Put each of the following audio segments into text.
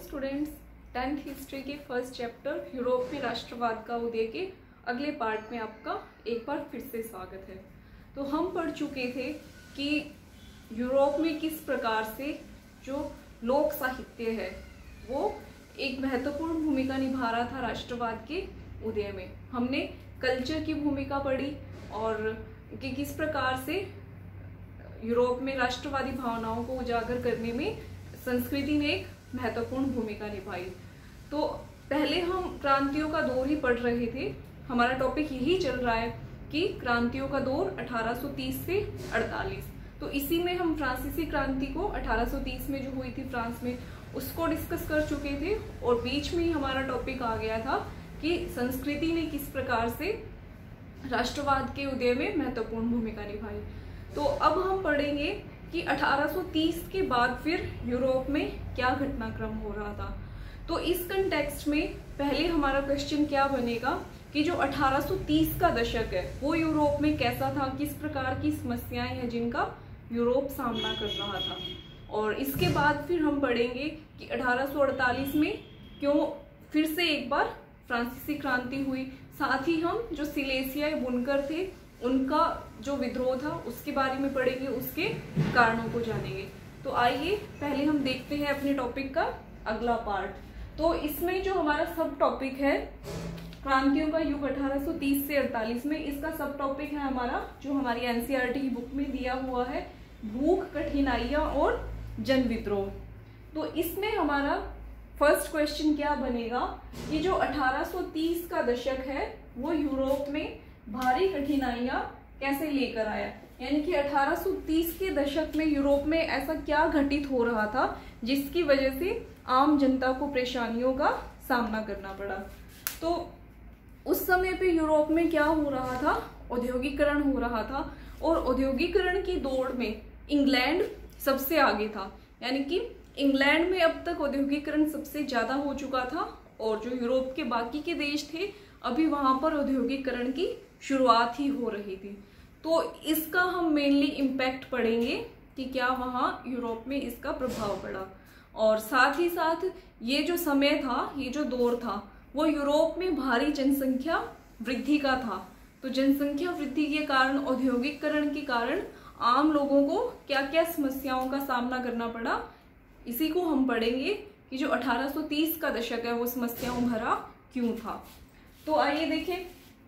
Students, 10th history के first chapter Europe में राष्ट्रवाद का उदय के अगले पार्ट में आपका एक बार फिर से स्वागत है। तो हम पढ़ चुके थे कि यूरोप में किस प्रकार से जो लोक साहित्य है वो एक महत्वपूर्ण भूमिका निभा रहा था राष्ट्रवाद के उदय में। हमने कल्चर की भूमिका पढ़ी और कि किस प्रकार से यूरोप में राष्ट्रवादी भावनाओं को उजागर करने में संस्कृति ने एक महत्वपूर्ण भूमिका निभाई। तो पहले हम क्रांतियों का दौर ही पढ़ रहे थे। हमारा टॉपिक यही चल रहा है कि क्रांतियों का दौर 1830 से 48। तो इसी में हम फ्रांसीसी क्रांति को 1830 में जो हुई थी फ्रांस में उसको डिस्कस कर चुके थे और बीच में ही हमारा टॉपिक आ गया था कि संस्कृति ने किस प्रकार से राष्ट्रवाद के उदय में महत्वपूर्ण भूमिका निभाई। तो अब हम पढ़ेंगे कि 1830 के बाद फिर यूरोप में क्या घटनाक्रम हो रहा था। तो इस कंटेक्स्ट में पहले हमारा क्वेश्चन क्या बनेगा कि जो 1830 का दशक है वो यूरोप में कैसा था, किस प्रकार की समस्याएं हैं जिनका यूरोप सामना कर रहा था। और इसके बाद फिर हम पढ़ेंगे कि 1848 में क्यों फिर से एक बार फ्रांसीसी क्रांति हुई। साथ ही हम जो सिलेसियाई बुनकर थे उनका जो विद्रोह था उसके बारे में पढ़ेंगे, उसके कारणों को जानेंगे। तो आइए पहले हम देखते हैं अपने टॉपिक का अगला पार्ट। तो इसमें जो हमारा सब टॉपिक है क्रांतियों का युग 1830 से 48 में, इसका सब टॉपिक है हमारा जो हमारी एनसीईआरटी की बुक में दिया हुआ है, भूख, कठिनाइयां और जन विद्रोह। तो इसमें हमारा फर्स्ट क्वेश्चन क्या बनेगा कि जो 1830 का दशक है वो यूरोप में भारी कठिनाइयां कैसे लेकर आया। यानी कि 1830 के दशक में यूरोप में ऐसा क्या घटित हो रहा था जिसकी वजह से आम जनता को परेशानियों का सामना करना पड़ा। तो उस समय पे यूरोप में क्या हो रहा था, औद्योगिकरण हो रहा था और औद्योगिकरण की दौड़ में इंग्लैंड सबसे आगे था। यानी कि इंग्लैंड में अब तक औद्योगिकरण सबसे ज्यादा हो चुका था और जो यूरोप के बाकी के देश थे अभी वहां पर औद्योगिकरण की शुरुआत ही हो रही थी। तो इसका हम मेनली इम्पैक्ट पढ़ेंगे कि क्या वहां यूरोप में इसका प्रभाव पड़ा। और साथ ही साथ ये जो समय था, ये जो दौर था वो यूरोप में भारी जनसंख्या वृद्धि का था। तो जनसंख्या वृद्धि के कारण, औद्योगिकरण के कारण आम लोगों को क्या क्या समस्याओं का सामना करना पड़ा, इसी को हम पढ़ेंगे कि जो 1830 का दशक है वो समस्याओं भरा क्यों था। तो आइए देखें,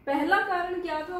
पहला कारण क्या था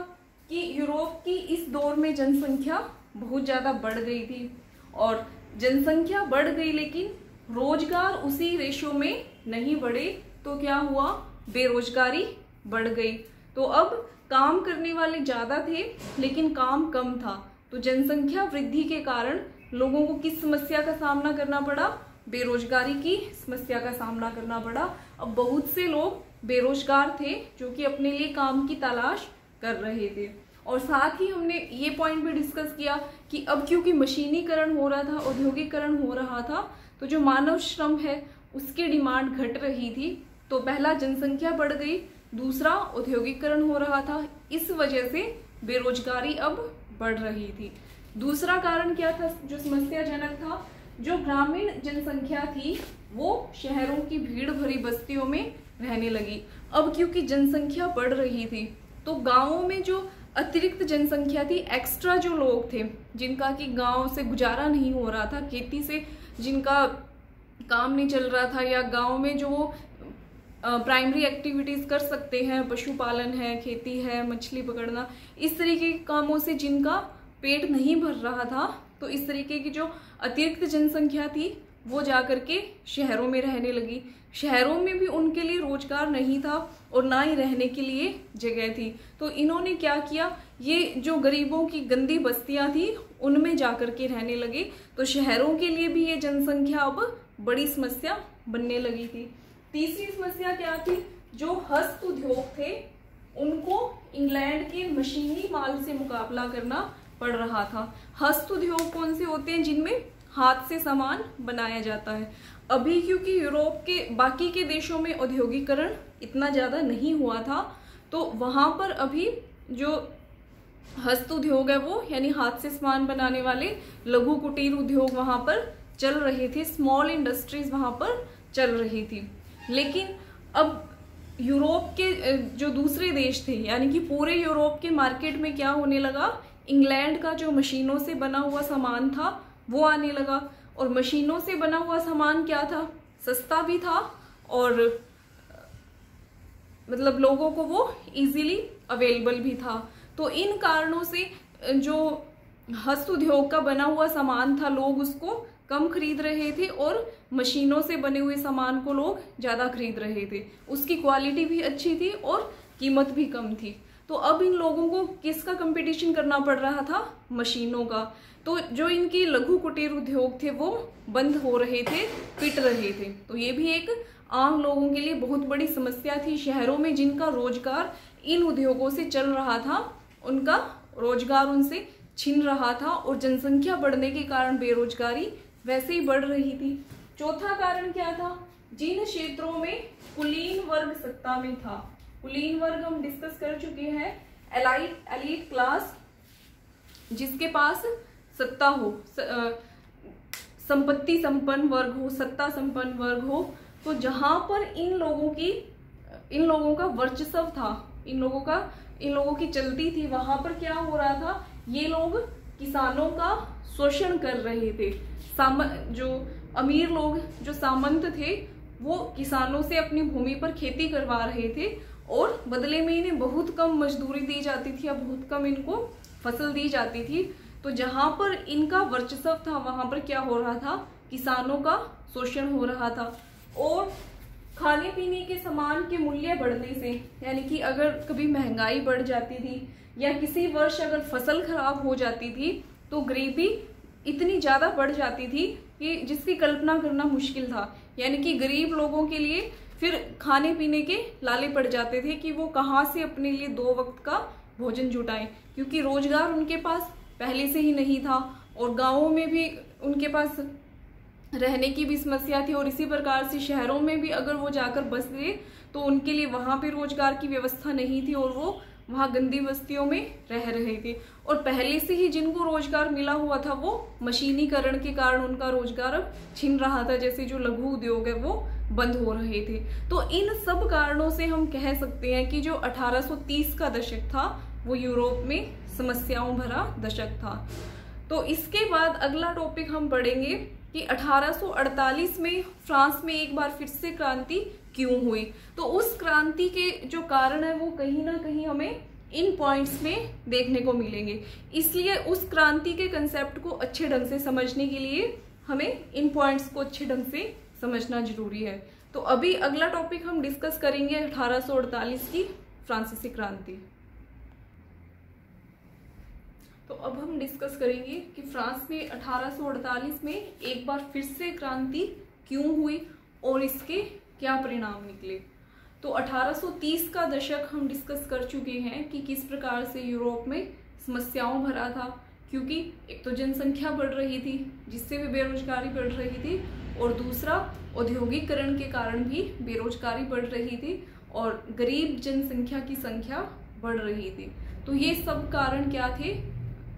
कि यूरोप की इस दौर में जनसंख्या बहुत ज्यादा बढ़ गई थी और जनसंख्या बढ़ गई लेकिन रोजगार उसी रेशो में नहीं बढ़े। तो क्या हुआ, बेरोजगारी बढ़ गई। तो अब काम करने वाले ज्यादा थे लेकिन काम कम था। तो जनसंख्या वृद्धि के कारण लोगों को किस समस्या का सामना करना पड़ा, बेरोजगारी की समस्या का सामना करना पड़ा। अब बहुत से लोग बेरोजगार थे जो कि अपने लिए काम की तलाश कर रहे थे। और साथ ही हमने ये पॉइंट भी डिस्कस किया कि अब क्योंकि मशीनीकरण हो रहा था, औद्योगिकरण हो रहा था, तो जो मानव श्रम है उसकी डिमांड घट रही थी। तो पहला जनसंख्या बढ़ गई, दूसरा औद्योगिकरण हो रहा था, इस वजह से बेरोजगारी अब बढ़ रही थी। दूसरा कारण क्या था जो समस्याजनक था, जो ग्रामीण जनसंख्या थी वो शहरों की भीड़ भरी बस्तियों में रहने लगी। अब क्योंकि जनसंख्या बढ़ रही थी तो गांवों में जो अतिरिक्त जनसंख्या थी, एक्स्ट्रा जो लोग थे जिनका कि गांव से गुजारा नहीं हो रहा था, खेती से जिनका काम नहीं चल रहा था या गांव में जो प्राइमरी एक्टिविटीज कर सकते हैं, पशुपालन है, खेती है, मछली पकड़ना, इस तरीके के कामों से जिनका पेट नहीं भर रहा था, तो इस तरीके की जो अतिरिक्त जनसंख्या थी वो जाकर के शहरों में रहने लगी। शहरों में भी उनके लिए रोजगार नहीं था और ना ही रहने के लिए जगह थी। तो इन्होंने क्या किया, ये जो गरीबों की गंदी बस्तियां थी उनमें जाकर के रहने लगे। तो शहरों के लिए भी ये जनसंख्या अब बड़ी समस्या बनने लगी थी। तीसरी समस्या क्या थी, जो हस्त उद्योग थे उनको इंग्लैंड के मशीनी माल से मुकाबला करना पड़ रहा था। हस्त उद्योग कौन से होते हैं, जिनमें हाथ से सामान बनाया जाता है। अभी क्योंकि यूरोप के बाकी के देशों में औद्योगिकरण इतना ज्यादा नहीं हुआ था तो वहां पर अभी जो हस्त उद्योग है वो यानी हाथ से सामान बनाने वाले लघु कुटीर उद्योग वहां पर चल रहे थे, स्मॉल इंडस्ट्रीज वहां पर चल रही थी। लेकिन अब यूरोप के जो दूसरे देश थे, यानी कि पूरे यूरोप के मार्केट में क्या होने लगा, इंग्लैंड का जो मशीनों से बना हुआ सामान था वो आने लगा। और मशीनों से बना हुआ सामान क्या था, सस्ता भी था और मतलब लोगों को वो इजीली अवेलेबल भी था। तो इन कारणों से जो हस्त उद्योग का बना हुआ सामान था लोग उसको कम खरीद रहे थे और मशीनों से बने हुए सामान को लोग ज़्यादा खरीद रहे थे। उसकी क्वालिटी भी अच्छी थी और कीमत भी कम थी। तो अब इन लोगों को किसका कंपटीशन करना पड़ रहा था, मशीनों का। तो जो इनकी लघु कुटीर उद्योग थे वो बंद हो रहे थे, पिट रहे थे। तो ये भी एक आम लोगों के लिए बहुत बड़ी समस्या थी। शहरों में जिनका रोजगार इन उद्योगों से चल रहा था उनका रोजगार उनसे छिन रहा था और जनसंख्या बढ़ने के कारण बेरोजगारी वैसे ही बढ़ रही थी। चौथा कारण क्या था, जिन क्षेत्रों में कुलीन वर्ग सत्ता में था। कुलीन वर्ग हम डिस्कस कर चुके हैं, एलीट क्लास जिसके पास सत्ता हो, संपत्ति संपन्न वर्ग हो, सत्ता संपन्न वर्ग हो। तो जहां पर इन लोगों का वर्चस्व था, इन लोगों की चलती थी, वहां पर क्या हो रहा था, ये लोग किसानों का शोषण कर रहे थे। जो अमीर लोग, जो सामंत थे, वो किसानों से अपनी भूमि पर खेती करवा रहे थे और बदले में इन्हें बहुत कम मजदूरी दी जाती थी या बहुत कम इनको फसल दी जाती थी। तो जहां पर इनका वर्चस्व था वहां पर क्या हो रहा था, किसानों का शोषण हो रहा था। और खाने पीने के सामान के मूल्य बढ़ने से, यानी कि अगर कभी महंगाई बढ़ जाती थी या किसी वर्ष अगर फसल खराब हो जाती थी तो गरीबी इतनी ज्यादा बढ़ जाती थी कि जिसकी कल्पना करना मुश्किल था। यानी कि गरीब लोगों के लिए फिर खाने पीने के लाले पड़ जाते थे कि वो कहाँ से अपने लिए 2 वक्त का भोजन जुटाएं, क्योंकि रोजगार उनके पास पहले से ही नहीं था और गांवों में भी उनके पास रहने की भी समस्या थी। और इसी प्रकार से शहरों में भी अगर वो जाकर बस गए तो उनके लिए वहां पे रोजगार की व्यवस्था नहीं थी और वो वहां गंदी बस्तियों में रह रहे थे। और पहले से ही जिनको रोजगार मिला हुआ था वो मशीनीकरण के कारण उनका रोजगार अब छिन रहा था, जैसे जो लघु उद्योग है वो बंद हो रहे थे। तो इन सब कारणों से हम कह सकते हैं कि जो 1830 का दशक था वो यूरोप में समस्याओं भरा दशक था। तो इसके बाद अगला टॉपिक हम पढ़ेंगे कि 1848 में फ्रांस में एक बार फिर से क्रांति क्यों हुई। तो उस क्रांति के जो कारण है वो कहीं ना कहीं हमें इन पॉइंट्स में देखने को मिलेंगे। इसलिए उस क्रांति के कंसेप्ट को अच्छे ढंग से समझने के लिए हमें इन पॉइंट्स को अच्छे ढंग से समझना जरूरी है। तो अभी अगला टॉपिक हम डिस्कस करेंगे 1848 की फ्रांसीसी क्रांति। तो अब हम डिस्कस करेंगे कि फ्रांस में 1848 में एक बार फिर से क्रांति क्यों हुई और इसके क्या परिणाम निकले। तो 1830 का दशक हम डिस्कस कर चुके हैं कि किस प्रकार से यूरोप में समस्याओं भरा था, क्योंकि एक तो जनसंख्या बढ़ रही थी जिससे भी बेरोजगारी बढ़ रही थी और दूसरा औद्योगिकरण के कारण भी बेरोजगारी बढ़ रही थी और गरीब जनसंख्या की संख्या बढ़ रही थी। तो ये सब कारण क्या थे,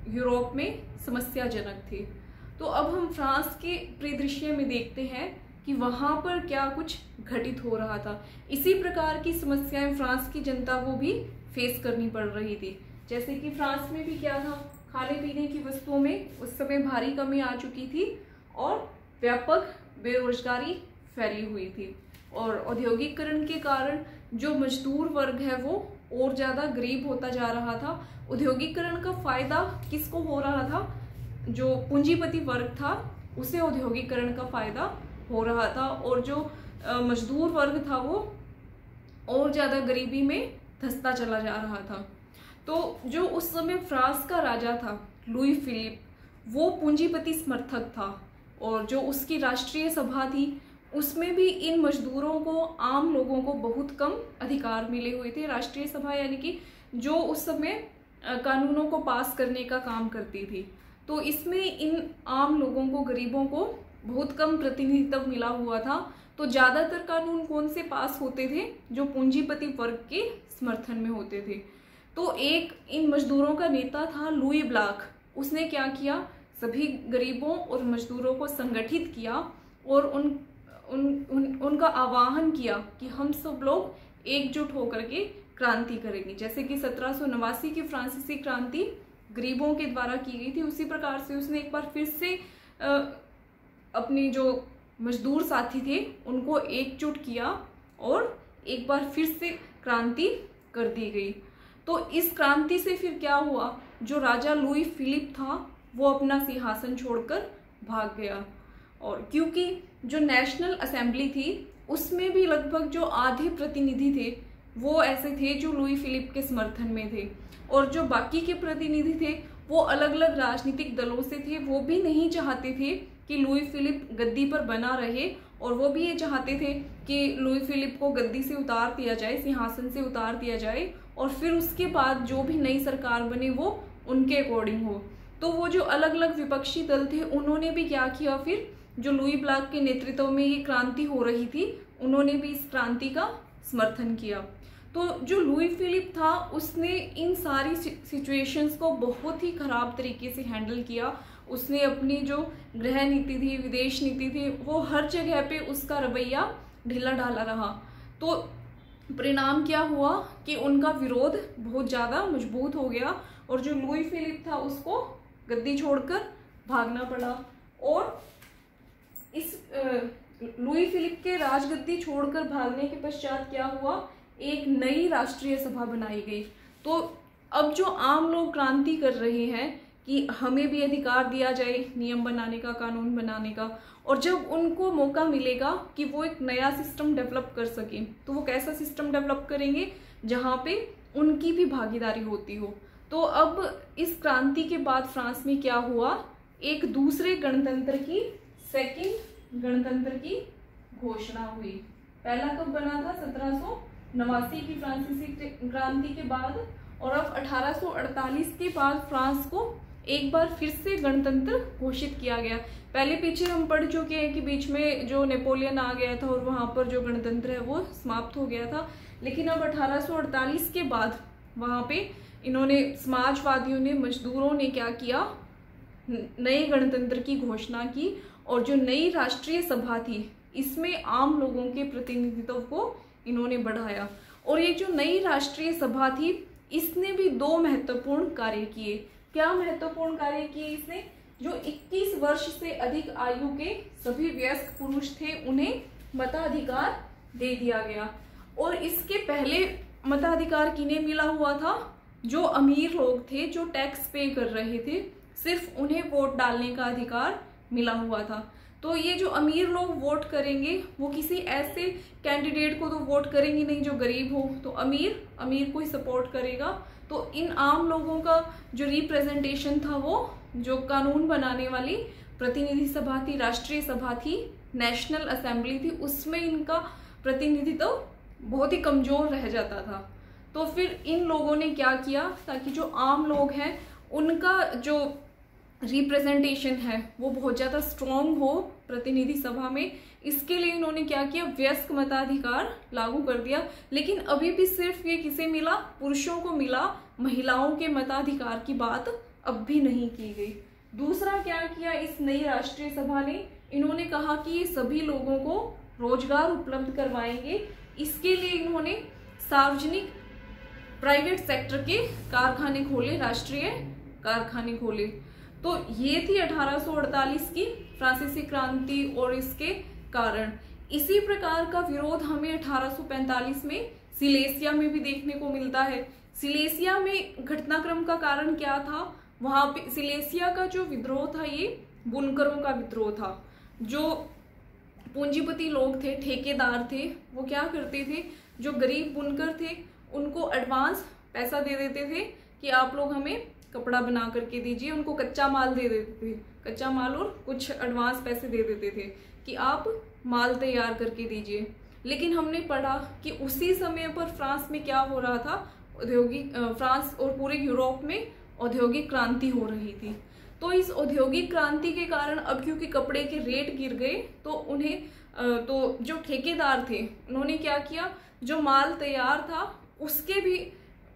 यूरोप में समस्याजनक थे। तो अब हम फ्रांस के परिदृश्य में देखते हैं कि वहां पर क्या कुछ घटित हो रहा था। इसी प्रकार की समस्याएं फ्रांस की जनता को भी फेस करनी पड़ रही थी। जैसे कि फ्रांस में भी क्या था, खाने पीने की वस्तुओं में उस समय भारी कमी आ चुकी थी और व्यापक बेरोजगारी फैली हुई थी और औद्योगिकरण के कारण जो मजदूर वर्ग है वो और ज्यादा गरीब होता जा रहा था। औद्योगिकरण का फायदा किसको हो रहा था, जो पूंजीपति वर्ग था उसे औद्योगिकरण का फायदा हो रहा था और जो मजदूर वर्ग था वो और ज्यादा गरीबी में धंसता चला जा रहा था। तो जो उस समय फ्रांस का राजा था लुई फिलिप, वो पूंजीपति समर्थक था और जो उसकी राष्ट्रीय सभा थी उसमें भी इन मजदूरों को, आम लोगों को बहुत कम अधिकार मिले हुए थे। राष्ट्रीय सभा यानी कि जो उस समय कानूनों को पास करने का काम करती थी, तो इसमें इन आम लोगों को, गरीबों को बहुत कम प्रतिनिधित्व मिला हुआ था। तो ज्यादातर कानून कौन से पास होते थे, जो पूंजीपति वर्ग के समर्थन में होते थे। तो एक इन मजदूरों का नेता था लुई ब्लाक, उसने क्या किया, सभी गरीबों और मजदूरों को संगठित किया और उन उनका आह्वान किया कि हम सब लोग एकजुट होकर के क्रांति करेंगे। जैसे कि 1789 की फ्रांसीसी क्रांति गरीबों के द्वारा की गई थी, उसी प्रकार से उसने एक बार फिर से अपने जो मजदूर साथी थे उनको एकजुट किया और एक बार फिर से क्रांति कर दी गई। तो इस क्रांति से फिर क्या हुआ, जो राजा लुई फिलिप था वो अपना सिंहासन छोड़कर भाग गया। और क्योंकि जो नेशनल असेंबली थी उसमें भी लगभग जो आधे प्रतिनिधि थे वो ऐसे थे जो लुई फिलिप के समर्थन में थे, और जो बाकी के प्रतिनिधि थे वो अलग अलग राजनीतिक दलों से थे। वो भी नहीं चाहते थे कि लुई फिलिप गद्दी पर बना रहे, और वो भी ये चाहते थे कि लुई फिलिप को गद्दी से उतार दिया जाए, सिंहासन से उतार दिया जाए, और फिर उसके बाद जो भी नई सरकार बने वो उनके अकॉर्डिंग हो। तो वो जो अलग अलग विपक्षी दल थे उन्होंने भी क्या किया, फिर जो लुई ब्लॉक के नेतृत्व में ये क्रांति हो रही थी उन्होंने भी इस क्रांति का समर्थन किया। तो जो लुई फिलिप था उसने इन सारी सिचुएशंस को बहुत ही खराब तरीके से हैंडल किया। उसने अपनी जो गृह नीति थी, विदेश नीति थी, वो हर जगह पे उसका रवैया ढीला ढाला रहा। तो परिणाम क्या हुआ कि उनका विरोध बहुत ज़्यादा मजबूत हो गया, और जो लुई फिलिप था उसको गद्दी छोड़कर भागना पड़ा। और इस लुई फिलिप के राजगद्दी छोड़कर भागने के पश्चात क्या हुआ, एक नई राष्ट्रीय सभा बनाई गई। तो अब जो आम लोग क्रांति कर रहे हैं कि हमें भी अधिकार दिया जाए नियम बनाने का, कानून बनाने का, और जब उनको मौका मिलेगा कि वो एक नया सिस्टम डेवलप कर सकें तो वो कैसा सिस्टम डेवलप करेंगे जहाँ पे उनकी भी भागीदारी होती हो। तो अब इस क्रांति के बाद फ्रांस में क्या हुआ, एक दूसरे गणतंत्र की, सेकंड गणतंत्र की घोषणा हुई। पहला कब बना था, 1789 की फ्रांसीसी क्रांति के बाद, और अब 1848 के बाद फ्रांस को एक बार फिर से गणतंत्र घोषित किया गया। पहले पीछे हम पढ़ चुके हैं कि बीच में जो नेपोलियन आ गया था और वहां पर जो गणतंत्र है वो समाप्त हो गया था, लेकिन अब 1848 के बाद वहां पे इन्होंने, समाजवादियों ने, मजदूरों ने क्या किया, नए गणतंत्र की घोषणा की, और जो नई राष्ट्रीय सभा थी इसमें आम लोगों के प्रतिनिधित्व को इन्होंने बढ़ाया। और ये जो नई राष्ट्रीय सभा थी इसने भी दो महत्वपूर्ण कार्य किए। क्या महत्वपूर्ण कार्य किए इसने, जो 21 वर्ष से अधिक आयु के सभी वयस्क पुरुष थे उन्हें मताधिकार दे दिया गया। और इसके पहले मताधिकार किन्हें मिला हुआ था, जो अमीर लोग थे, जो टैक्स पे कर रहे थे, सिर्फ उन्हें वोट डालने का अधिकार मिला हुआ था। तो ये जो अमीर लोग वोट करेंगे वो किसी ऐसे कैंडिडेट को तो वोट करेंगे नहीं जो गरीब हो, तो अमीर को ही सपोर्ट करेगा। तो इन आम लोगों का जो रिप्रेजेंटेशन था, वो जो कानून बनाने वाली प्रतिनिधि सभा थी, राष्ट्रीय सभा थी, नेशनल असेंबली थी, उसमें इनका प्रतिनिधित्व तो बहुत ही कमजोर रह जाता था। तो फिर इन लोगों ने क्या किया, ताकि जो आम लोग हैं उनका जो रिप्रेजेंटेशन है वो बहुत ज़्यादा स्ट्रॉन्ग हो प्रतिनिधि सभा में, इसके लिए इन्होंने क्या किया, वयस्क मताधिकार लागू कर दिया। लेकिन अभी भी सिर्फ ये किसे मिला, पुरुषों को मिला, महिलाओं के मताधिकार की बात अब भी नहीं की गई। दूसरा क्या किया इस नई राष्ट्रीय सभा ने, इन्होंने कहा कि ये सभी लोगों को रोजगार उपलब्ध करवाएंगे। इसके लिए इन्होंने सार्वजनिक प्राइवेट सेक्टर के कारखाने खोले, राष्ट्रीय कारखाने खोले। तो ये थी 1848 की फ्रांसीसी क्रांति और इसके कारण। इसी प्रकार का विरोध हमें 1845 में सिलेसिया में भी देखने को मिलता है। सिलेसिया में घटनाक्रम का कारण क्या था, वहां पे सिलेसिया का जो विद्रोह था ये बुनकरों का विद्रोह था। जो पूंजीपति लोग थे, ठेकेदार थे, वो क्या करते थे, जो गरीब बुनकर थे उनको एडवांस पैसा दे देते थे कि आप लोग हमें कपड़ा बना करके दीजिए। उनको कच्चा माल दे देते थे, कच्चा माल और कुछ एडवांस पैसे दे देते थे कि आप माल तैयार करके दीजिए। लेकिन हमने पढ़ा कि उसी समय पर फ्रांस में क्या हो रहा था, औद्योगिक, फ्रांस और पूरे यूरोप में औद्योगिक क्रांति हो रही थी। तो इस औद्योगिक क्रांति के कारण अब क्योंकि कपड़े के रेट गिर गए तो उन्हें, तो जो ठेकेदार थे उन्होंने क्या किया, जो माल तैयार था उसके भी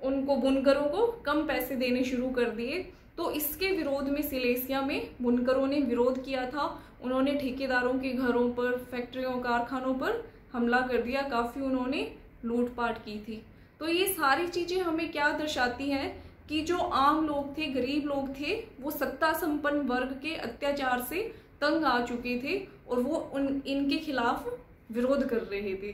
उनको बुनकरों को कम पैसे देने शुरू कर दिए। तो इसके विरोध में सिलेसिया में बुनकरों ने विरोध किया था। उन्होंने ठेकेदारों के घरों पर, फैक्ट्रियों, कारखानों पर हमला कर दिया, काफ़ी उन्होंने लूटपाट की थी। तो ये सारी चीज़ें हमें क्या दर्शाती हैं कि जो आम लोग थे, गरीब लोग थे, वो सत्ता संपन्न वर्ग के अत्याचार से तंग आ चुके थे और वो इनके खिलाफ विरोध कर रहे थे।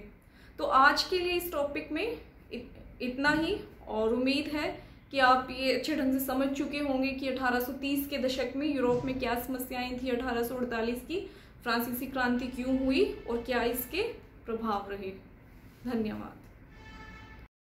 तो आज के लिए इस टॉपिक में इतना ही, और उम्मीद है कि आप ये अच्छे ढंग से समझ चुके होंगे कि 1830 के दशक में यूरोप में क्या समस्याएं थी, 1848 की फ्रांसीसी क्रांति क्यों हुई और क्या इसके प्रभाव रहे। धन्यवाद।